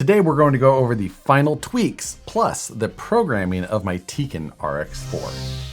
Today we're going to go over the final tweaks plus the programming of my Tiken RX4.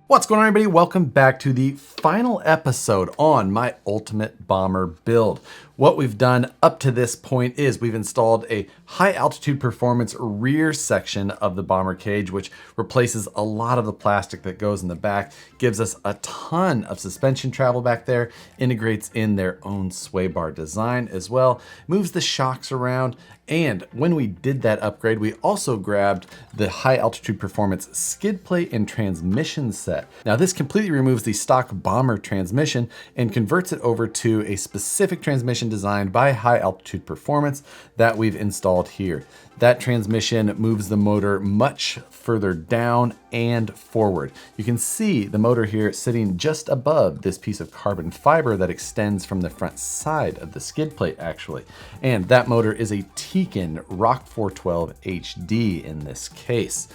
What's going on, everybody? Welcome back to the final episode on my Ultimate Bomber build. What we've done up to this point is we've installed a high altitude performance rear section of the bomber cage, which replaces a lot of the plastic that goes in the back, gives us a ton of suspension travel back there, integrates in their own sway bar design as well, moves the shocks around. And when we did that upgrade, we also grabbed the high altitude performance skid plate and transmission set. Now this completely removes the stock bomber transmission and converts it over to a specific transmission designed by high altitude performance that we've installed here. That transmission moves the motor much further down and forward. You can see the motor here sitting just above this piece of carbon fiber that extends from the front side of the skid plate actually. And that motor is a Tiken ROC412 HD in this case.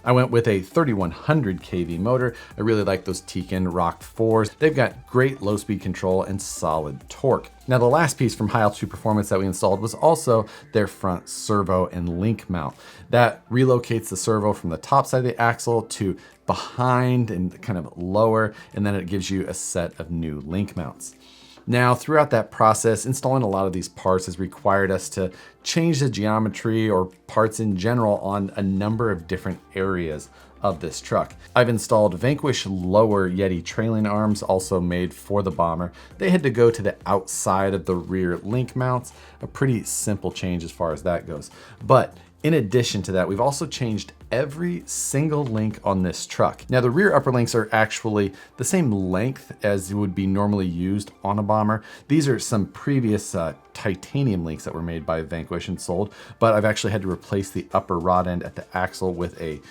I went with a 3100 kV motor. I really like those Tiken ROC4s. They've got great low speed control and solid torque. Now the last piece from high altitude performance that we installed was also their front servo and link mount. That relocates the servo from the top side of the axle to behind and kind of lower, and then it gives you a set of new link mounts. Now, throughout that process, installing a lot of these parts has required us to change the geometry or parts in general on a number of different areas of this truck. I've installed Vanquish lower Yeti trailing arms, also made for the bomber. They had to go to the outside of the rear link mounts, a pretty simple change as far as that goes. But in addition to that, we've also changed every single link on this truck. Now the rear upper links are actually the same length as would be normally used on a bomber. These are some previous titanium links that were made by Vanquish and sold, but I've actually had to replace the upper rod end at the axle with a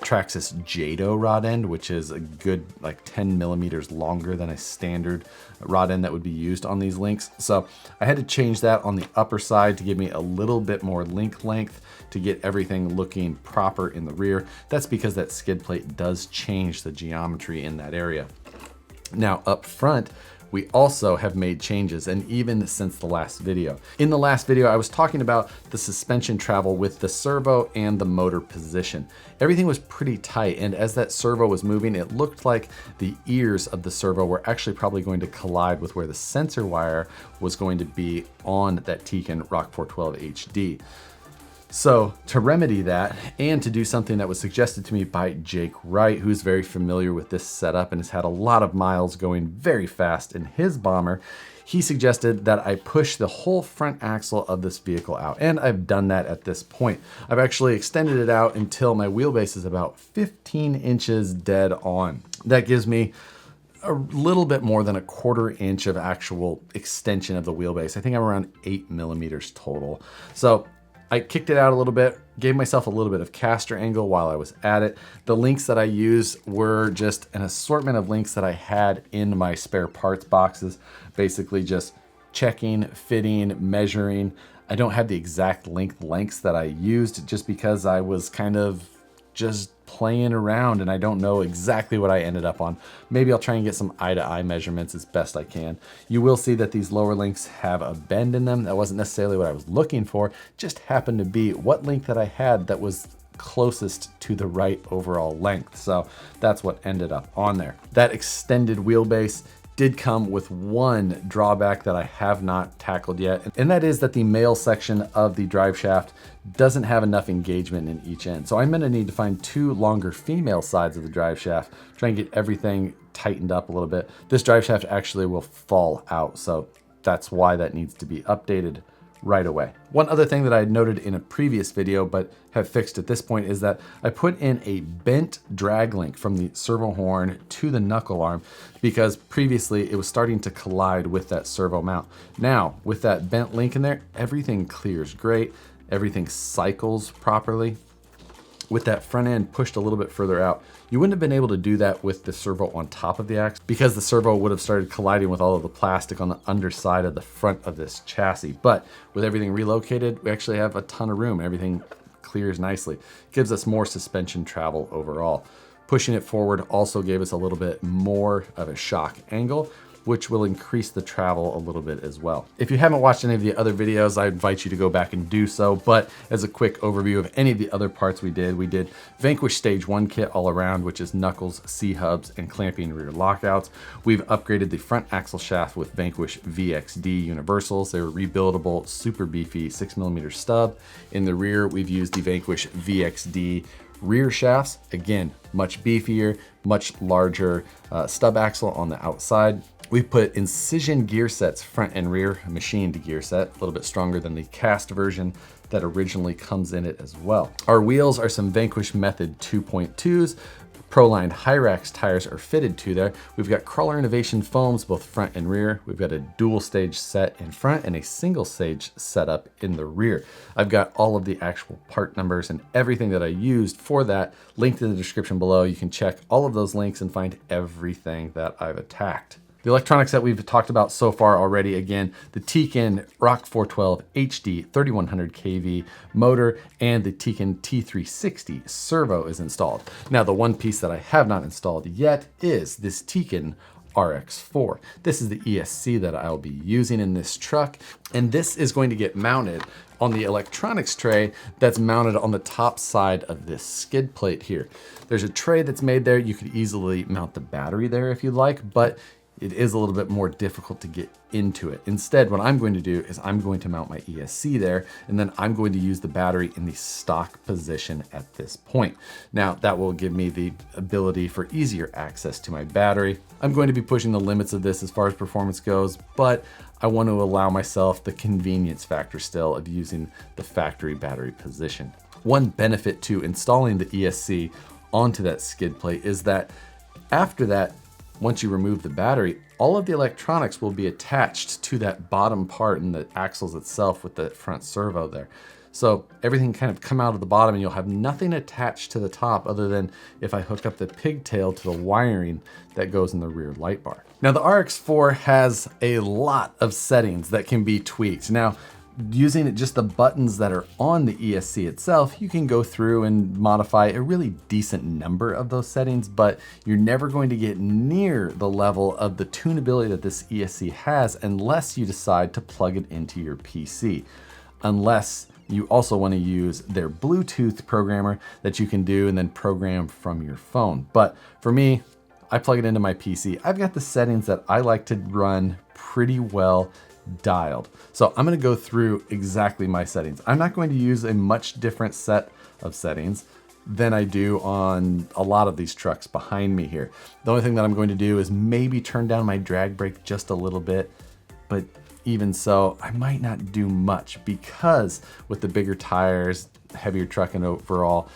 Traxxas Jado rod end, which is a good like 10 millimeters longer than a standard rod end that would be used on these links. So I had to change that on the upper side to give me a little bit more link length to get everything looking proper in the rear. That's because that skid plate does change the geometry in that area. Now up front, we also have made changes, and even since the last video. In the last video, I was talking about the suspension travel with the servo and the motor position. Everything was pretty tight, and as that servo was moving, it looked like the ears of the servo were actually probably going to collide with where the sensor wire was going to be on that Tiken ROC412 HD. So to remedy that and to do something that was suggested to me by Jake Wright, who's very familiar with this setup and has had a lot of miles going very fast in his bomber, he suggested that I push the whole front axle of this vehicle out. And I've done that at this point. I've actually extended it out until my wheelbase is about 15 inches dead on. That gives me a little bit more than a 1/4 inch of actual extension of the wheelbase. I think I'm around 8 millimeters total. So I kicked it out a little bit, gave myself a little bit of caster angle while I was at it. The links that I used were just an assortment of links that I had in my spare parts boxes, basically just checking, fitting, measuring. I don't have the exact lengths that I used just because I was kind of just playing around and I don't know exactly what I ended up on. Maybe I'll try and get some eye-to-eye measurements as best I can. You will see that these lower links have a bend in them. That wasn't necessarily what I was looking for, it just happened to be what link that I had that was closest to the right overall length. So that's what ended up on there. That extended wheelbase did come with one drawback that I have not tackled yet, and that is that the male section of the drive shaft doesn't have enough engagement in each end. So I'm gonna need to find two longer female sides of the drive shaft, try and get everything tightened up a little bit. This drive shaft actually will fall out, so that's why that needs to be updated right away. One other thing that I had noted in a previous video but have fixed at this point is that I put in a bent drag link from the servo horn to the knuckle arm because previously it was starting to collide with that servo mount. Now with that bent link in there, everything clears great, everything cycles properly. With that front end pushed a little bit further out, you wouldn't have been able to do that with the servo on top of the axle because the servo would have started colliding with all of the plastic on the underside of the front of this chassis. But with everything relocated, we actually have a ton of room. Everything clears nicely. It gives us more suspension travel overall. Pushing it forward also gave us a little bit more of a shock angle, which will increase the travel a little bit as well. If you haven't watched any of the other videos, I invite you to go back and do so. But as a quick overview of any of the other parts we did Vanquish Stage 1 kit all around, which is knuckles, C-hubs, and clamping rear lockouts. We've upgraded the front axle shaft with Vanquish VXD universals. They're rebuildable, super beefy 6mm stub. In the rear, we've used the Vanquish VXD rear shafts. Again, much beefier, much larger stub axle on the outside. We put Incision gear sets front and rear, machined gear set, a little bit stronger than the cast version that originally comes in it as well. Our wheels are some Vanquish Method 2.2s. Pro-lined Hyrax tires are fitted to there. We've got Crawler Innovation foams, both front and rear. We've got a dual stage set in front and a single stage setup in the rear. I've got all of the actual part numbers and everything that I used for that linked in the description below. You can check all of those links and find everything that I've attacked. The electronics that we've talked about so far already, again, the Tekin Rock 412 HD 3100 kV motor and the Tekin T360 servo is installed. Now, the one piece that I have not installed yet is this Tekin RX4. This is the ESC that I'll be using in this truck, and this is going to get mounted on the electronics tray that's mounted on the top side of this skid plate here. There's a tray that's made there. You could easily mount the battery there if you like, but it is a little bit more difficult to get into it. Instead, what I'm going to do is I'm going to mount my ESC there, and then I'm going to use the battery in the stock position at this point. Now, that will give me the ability for easier access to my battery. I'm going to be pushing the limits of this as far as performance goes, but I want to allow myself the convenience factor still of using the factory battery position. One benefit to installing the ESC onto that skid plate is that after that, once you remove the battery, all of the electronics will be attached to that bottom part in the axles itself with the front servo there. So everything kind of come out of the bottom and you'll have nothing attached to the top other than if I hook up the pigtail to the wiring that goes in the rear light bar. Now the RX4 has a lot of settings that can be tweaked. Now, using just the buttons that are on the ESC itself, you can go through and modify a really decent number of those settings, but you're never going to get near the level of the tunability that this ESC has unless you decide to plug it into your PC. Unless you also want to use their Bluetooth programmer that you can do and then program from your phone. But for me, I plug it into my PC. I've got the settings that I like to run pretty well dialed. So I'm going to go through exactly my settings. I'm not going to use a much different set of settings than I do on a lot of these trucks behind me here. The only thing that I'm going to do is maybe turn down my drag brake just a little bit, but even so, I might not do much because with the bigger tires, heavier truck and overall,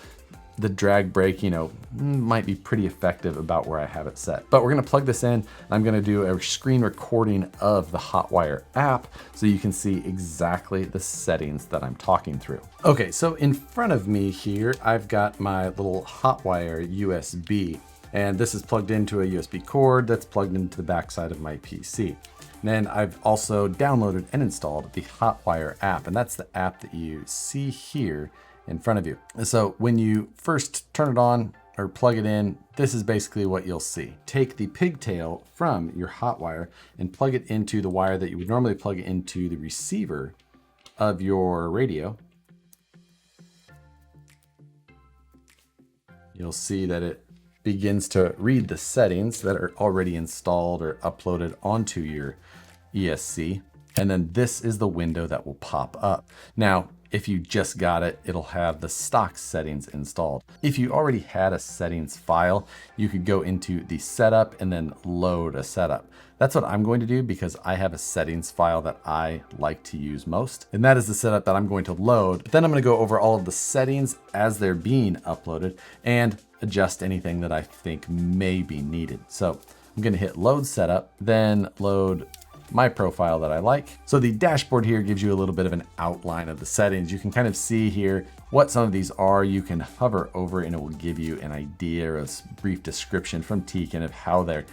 the drag brake, might be pretty effective about where I have it set. But we're gonna plug this in, and I'm gonna do a screen recording of the Hotwire app so you can see exactly the settings that I'm talking through. Okay, so in front of me here, I've got my little Hotwire USB, and this is plugged into a USB cord that's plugged into the backside of my PC. And then I've also downloaded and installed the Hotwire app, and that's the app that you see here in front of you. So when you first turn it on or plug it in, this is basically what you'll see. Take the pigtail from your Hotwire and plug it into the wire that you would normally plug into the receiver of your radio. You'll see that it begins to read the settings that are already installed or uploaded onto your ESC. And then this is the window that will pop up. Now, if you just got it, it'll have the stock settings installed. If you already had a settings file, you could go into the setup and then load a setup. That's what I'm going to do because I have a settings file that I like to use most. And that is the setup that I'm going to load. But then I'm going to go over all of the settings as they're being uploaded and adjust anything that I think may be needed. So I'm going to hit load setup, then load my profile that I like. So the dashboard here gives you a little bit of an outline of the settings. You can kind of see here what some of these are, you can hover over and it will give you an idea or a brief description from Tekin of how they're,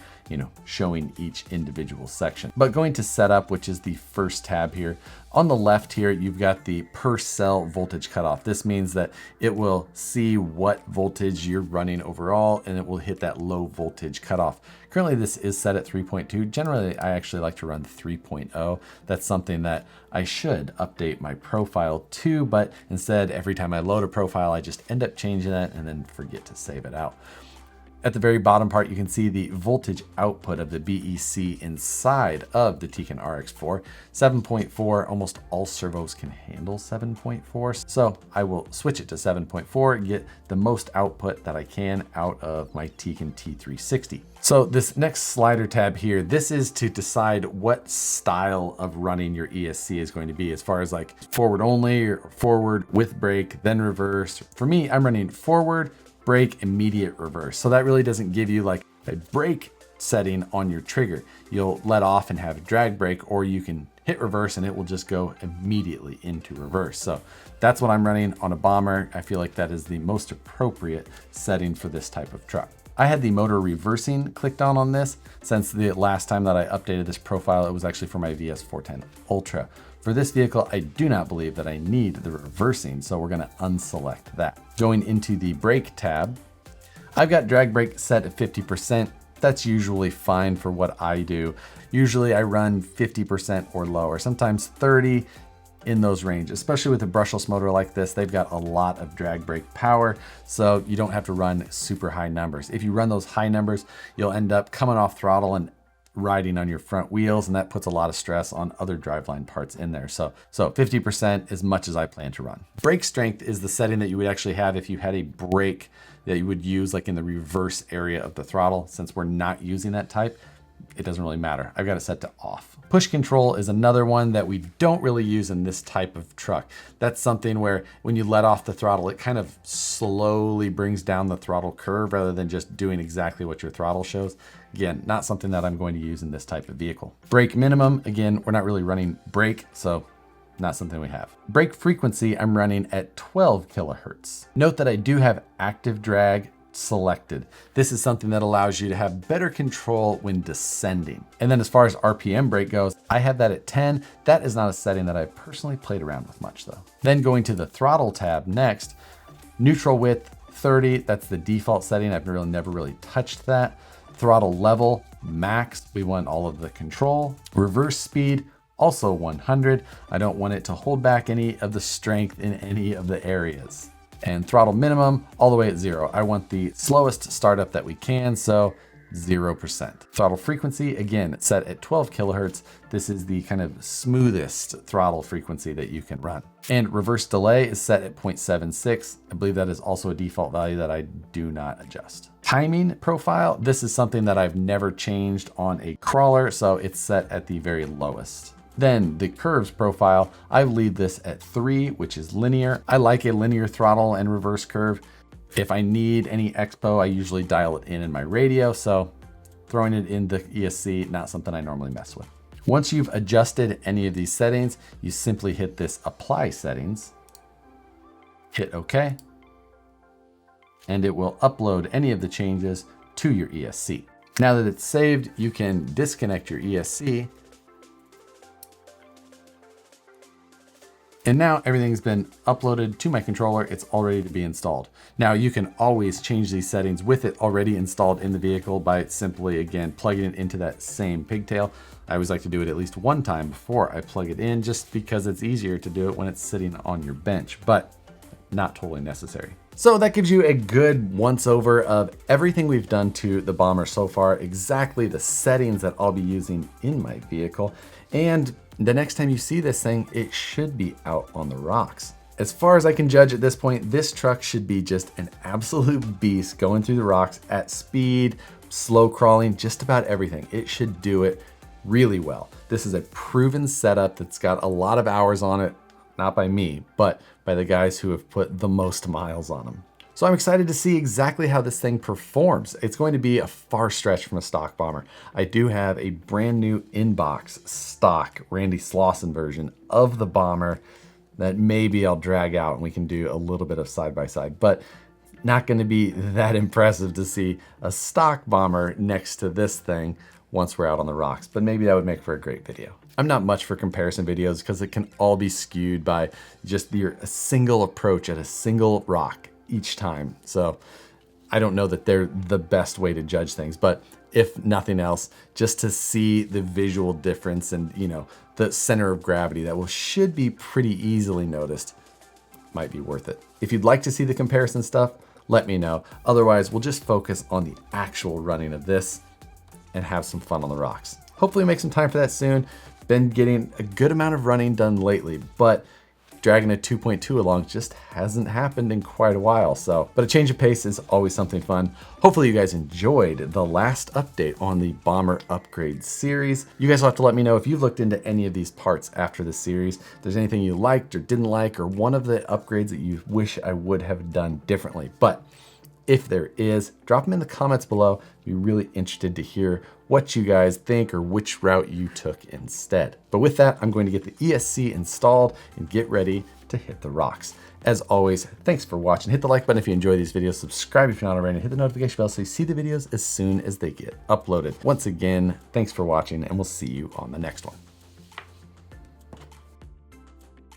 showing each individual section. But going to setup, which is the first tab here, on the left here, you've got the per cell voltage cutoff. This means that it will see what voltage you're running overall, and it will hit that low voltage cutoff. Currently, this is set at 3.2. Generally, I actually like to run 3.0. That's something that I should update my profile to, but instead, every time I load a profile, I just end up changing that and then forget to save it out. At the very bottom part, you can see the voltage output of the BEC inside of the Tekin RX4. 7.4, almost all servos can handle 7.4. So I will switch it to 7.4 and get the most output that I can out of my Tekin T360. So this next slider tab here, this is to decide what style of running your ESC is going to be, as far as like forward only or forward with brake, then reverse. For me, I'm running forward, brake, immediate reverse. So that really doesn't give you like a brake setting on your trigger. You'll let off and have a drag brake, or you can hit reverse and it will just go immediately into reverse. So that's what I'm running on a Bomber. I feel like that is the most appropriate setting for this type of truck. I had the motor reversing clicked on this since the last time that I updated this profile. It was actually for my VS410 Ultra. For this vehicle, I do not believe that I need the reversing, so we're gonna unselect that. Going into the brake tab, I've got drag brake set at 50%. That's usually fine for what I do. Usually I run 50% or lower, sometimes 30 in those range, especially with a brushless motor like this. They've got a lot of drag brake power, so you don't have to run super high numbers. If you run those high numbers, you'll end up coming off throttle and riding on your front wheels, and that puts a lot of stress on other driveline parts in there. So 50% as much as I plan to run. Brake strength is the setting that you would actually have if you had a brake that you would use like in the reverse area of the throttle. Since we're not using that type, it doesn't really matter. I've got it set to off. Push control is another one that we don't really use in this type of truck. That's something where when you let off the throttle, it kind of slowly brings down the throttle curve rather than just doing exactly what your throttle shows. Again, not something that I'm going to use in this type of vehicle. Brake minimum, again, we're not really running brake, so not something we have. Brake frequency, I'm running at 12 kilohertz. Note that I do have active drag selected. This is something that allows you to have better control when descending. And then as far as RPM brake goes, I have that at 10. That is not a setting that I've personally played around with much though. Then going to the throttle tab next, neutral width 30, that's the default setting. I've never really touched that. Throttle level, max, we want all of the control. Reverse speed, also 100. I don't want it to hold back any of the strength in any of the areas. And throttle minimum, all the way at 0. I want the slowest startup that we can, so 0%. Throttle frequency, again, it's set at 12 kilohertz. This is the kind of smoothest throttle frequency that you can run. And reverse delay is set at 0.76. I believe that is also a default value that I do not adjust. Timing profile, this is something that I've never changed on a crawler, so it's set at the very lowest. Then the curves profile, I leave this at 3, which is linear. I like a linear throttle and reverse curve. If I need any expo, I usually dial it in my radio, so throwing it in the ESC, not something I normally mess with. Once you've adjusted any of these settings, you simply hit this apply settings, hit OK, and it will upload any of the changes to your ESC. Now that it's saved, you can disconnect your ESC. And now everything's been uploaded to my controller. It's all ready to be installed. Now you can always change these settings with it already installed in the vehicle by simply, again, plugging it into that same pigtail. I always like to do it at least one time before I plug it in, just because it's easier to do it when it's sitting on your bench, but not totally necessary. So that gives you a good once over of everything we've done to the Bomber so far, exactly the settings that I'll be using in my vehicle. And the next time you see this thing, it should be out on the rocks. As far as I can judge at this point, this truck should be just an absolute beast going through the rocks at speed, slow crawling, just about everything. It should do it really well. This is a proven setup that's got a lot of hours on it, not by me, but by the guys who have put the most miles on them. So I'm excited to see exactly how this thing performs. It's going to be a far stretch from a stock Bomber. I do have a brand new inbox stock Randy Slauson version of the Bomber that maybe I'll drag out and we can do a little bit of side by side, but not going to be that impressive to see a stock bomber next to this thing once we're out on the rocks, but maybe that would make for a great video. I'm not much for comparison videos because it can all be skewed by just your single approach at a single rock each time. So I don't know that they're the best way to judge things, but if nothing else, just to see the visual difference and, you know, the center of gravity that should be pretty easily noticed, might be worth it. If you'd like to see the comparison stuff, let me know. Otherwise, we'll just focus on the actual running of this and have some fun on the rocks. Hopefully make some time for that soon. Been getting a good amount of running done lately, but dragging a 2.2 along just hasn't happened in quite a while. But a change of pace is always something fun. Hopefully you guys enjoyed the last update on the Bomber upgrade series. You guys will have to let me know if you've looked into any of these parts after the series. If there's anything you liked or didn't like, or one of the upgrades that you wish I would have done differently. But if there is, drop them in the comments below. I'd be really interested to hear what you guys think or which route you took instead. But with that, I'm going to get the ESC installed and get ready to hit the rocks. As always, thanks for watching. Hit the like button if you enjoy these videos. Subscribe if you're not already, and hit the notification bell so you see the videos as soon as they get uploaded. Once again, thanks for watching, and we'll see you on the next one.